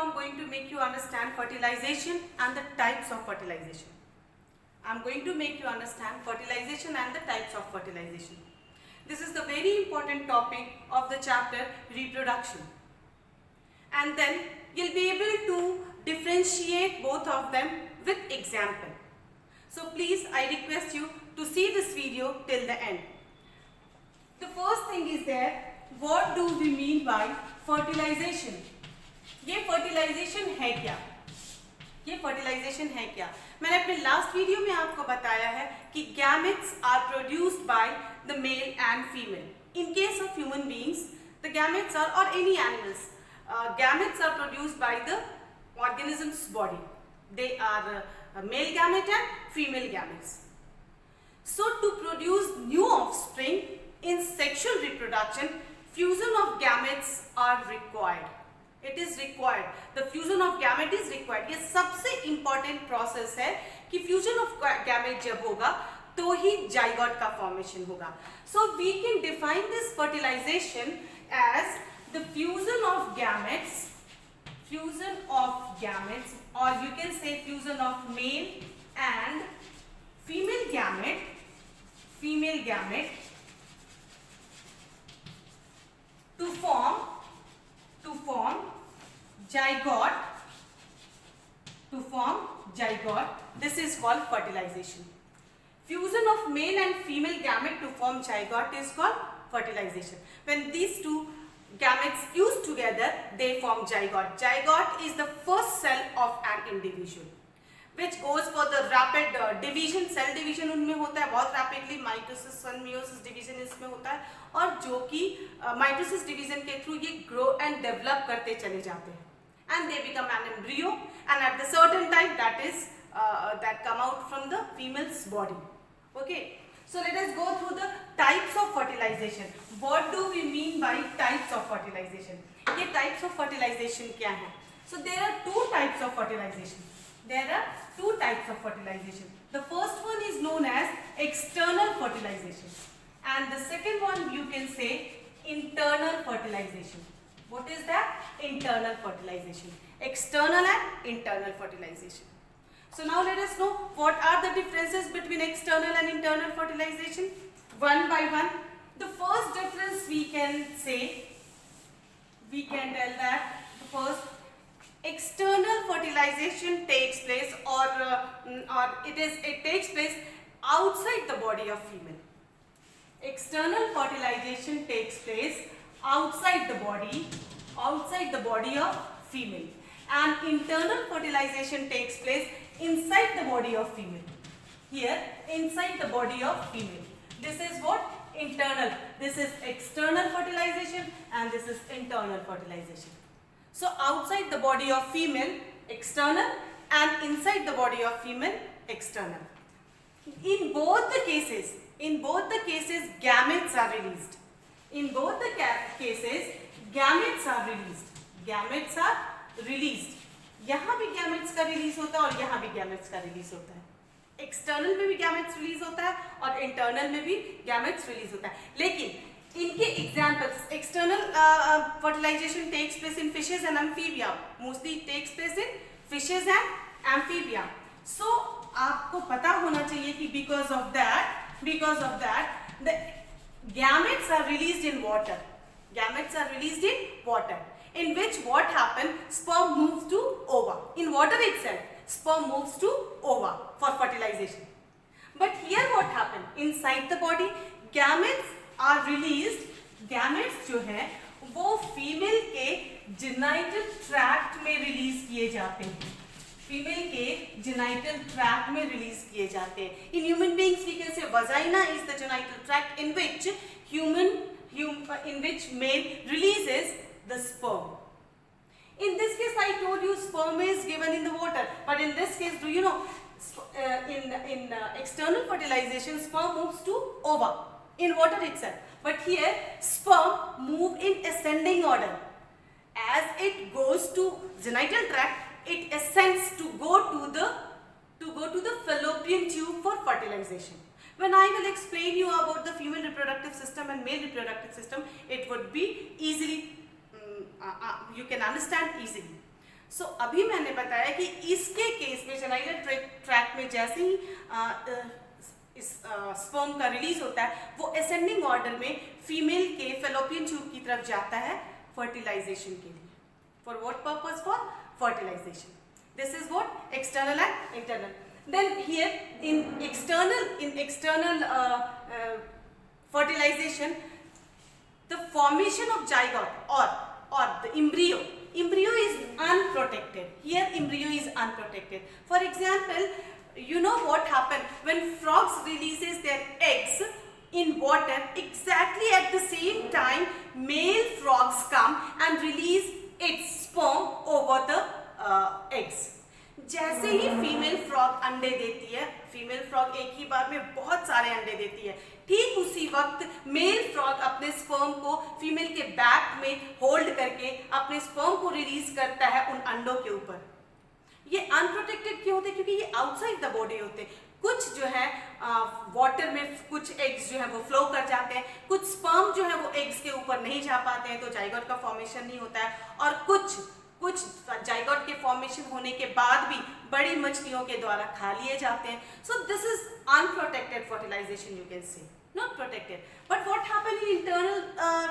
I'm going to make you understand fertilization and the types of fertilization. I'm going to make you understand fertilization and the types of fertilization. This is the very important topic of the chapter reproduction. And then you'll be able to differentiate both of them with example. So please, I request you to see this video till the end. The first thing is that what do we mean by fertilization? ये fertilization है क्या? ये fertilization है क्या? मैंने अपने last video में आपको बताया है कि gametes are produced by the male and female. In case of human beings, the gametes are, or any animals, gametes are produced by the organism's body. They are male gamete and female gametes. So to produce new offspring in sexual reproduction, fusion of gametes are required. It is required. The fusion of gamete is required. ये सबसे important process है कि fusion of gamete जब होगा तो ही zygote का formation होगा. So we can define this fertilization as the fusion of gametes, or you can say fusion of male and female gamete to form zygote. This is called fertilization. Fusion of male and female gamete to form zygote is called fertilization. When these two gametes fuse together, they form zygote. Zygote is the first cell of an individual, which goes for the rapid division. Cell division उनमें होता है बहुत rapidly. Mitosis and meiosis division इसमें होता है, और जो कि mitosis division के through ये grow and develop करते चले जाते हैं, and they become an embryo, and at the certain time that come out from the female's body. Okay, so let us go through the types of fertilization. What do we mean by types of fertilization? ये types of fertilization क्या है? So there are two types of fertilization. The first one is known as external fertilization, and the second one you can say internal fertilization. What is that? Internal fertilization. External and internal fertilization. So now let us know what are the differences between external and internal fertilization. One by one. The first difference we can tell that the first, external fertilization takes place it takes place outside the body of female. External fertilization takes place outside the body of female, and internal fertilization takes place inside the body of female. Here, inside the body of female. This is what? Internal. This is external fertilization and this is internal fertilization. So outside the body of female, external, and inside the body of female, external. In both the cases, gametes are released. In both the cases, gametes are released. यहाँ भी gametes का release होता है और यहाँ भी gametes का release होता है. External में भी gametes release होता है और internal में भी gametes release होता है. लेकिन इनके examples, external fertilization takes place in fishes and amphibia. Mostly takes place in fishes and amphibia. So आपको पता होना चाहिए कि because of that, the gametes are released in water. In which what happens? Sperm moves to ova. In water itself, sperm moves to ova for fertilization. But here what happens? Inside the body, gametes are released. Gametes जो है वो female के genital tract में release किए जाते हैं. In human beings, we can say vagina is the genital tract in which male releases the sperm. In this case, I told you sperm is given in the water, but in this case, do you know, in external fertilization, sperm moves to ova in water itself. But here, sperm move in ascending order. As it goes to genital tract, it ascends to go to the fallopian tube for fertilization. When I will explain you about the female reproductive system and male reproductive system, it would be easily you can understand easily. अभी मैंने बताया कि इसके case में genital tract में जैसे ही इस sperm का रिलीज होता है वो असेंडिंग ऑर्डर में फीमेल के फेलोपियन ट्यूब की तरफ जाता है फर्टिलाइजेशन के लिए. For what purpose? For fertilization. This is what external and internal. Then here in external fertilization, the formation of zygote or the embryo is unprotected. Here embryo is unprotected. For example, you know what happened when frogs releases their eggs in water, exactly at the same time male frogs come and release its sperm over the eggs. जैसे ही female frog अंडे देती है, female frog एक ही बार में बहुत सारे अंडे देती है, ठीक उसी वक्त मेल फ्रॉग अपने स्पर्म को फीमेल के बैक में होल्ड करके अपने स्पर्म को रिलीज करता है उन अंडों के ऊपर. ये अनप्रोटेक्टेड क्यों होते हैं? क्योंकि ये आउटसाइड द बॉडी होते हैं. कुछ जो है वाटर में कुछ एग्स जो है वो फ्लो कर जाते हैं, कुछ स्पर्म जो है वो एग्स के ऊपर नहीं जा पाते हैं, तो जाइगोट का फॉर्मेशन नहीं होता है. और कुछ जाइगोट के फॉर्मेशन होने के बाद भी बड़ी मछलियों के द्वारा खा लिए जाते हैं. So this is unprotected fertilization, you can say, not protected. But what happen in internal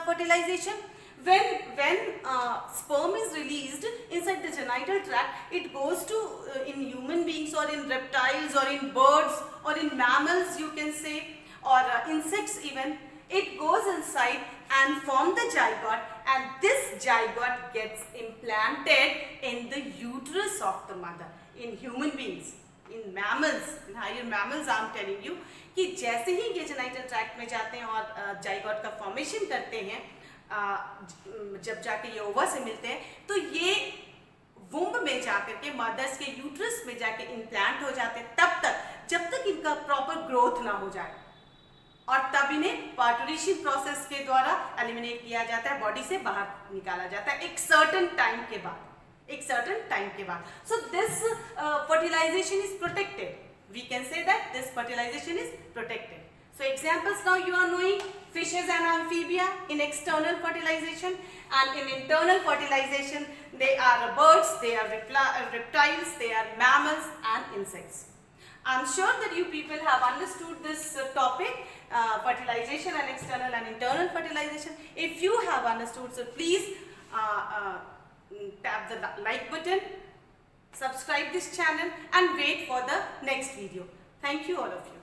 fertilization? when sperm is released inside the genital tract, it goes to in human beings or in reptiles or in birds or in mammals, you can say, or insects even. It goes inside and form the zygote, and this zygote gets implanted in the uterus of the mother. In human beings, in mammals, in higher mammals, I am telling you कि जैसे ही ये genital tract में जाते हैं और zygote का formation करते हैं, जब जाके ये ओवा से मिलते हैं, तो ये वुम्ब में जाकर के मदर्स के यूट्रस में जाके इम्प्लांट हो जाते हैं, तब तक जब तक इनका प्रॉपर ग्रोथ ना हो जाए, और तब इन्हें पार्टुरेशन प्रोसेस के द्वारा एलिमिनेट किया जाता है, बॉडी से बाहर निकाला जाता है एक सर्टेन टाइम के बाद. So this fertilization is protected. We can say that this fertilization is protected. So examples now you are knowing: fishes and amphibia in external fertilization, and in internal fertilization they are birds, they are reptiles, they are mammals and insects. I am sure that you people have understood this topic, fertilization and external and internal fertilization. If you have understood, so please tap the like button, subscribe this channel and wait for the next video. Thank you all of you.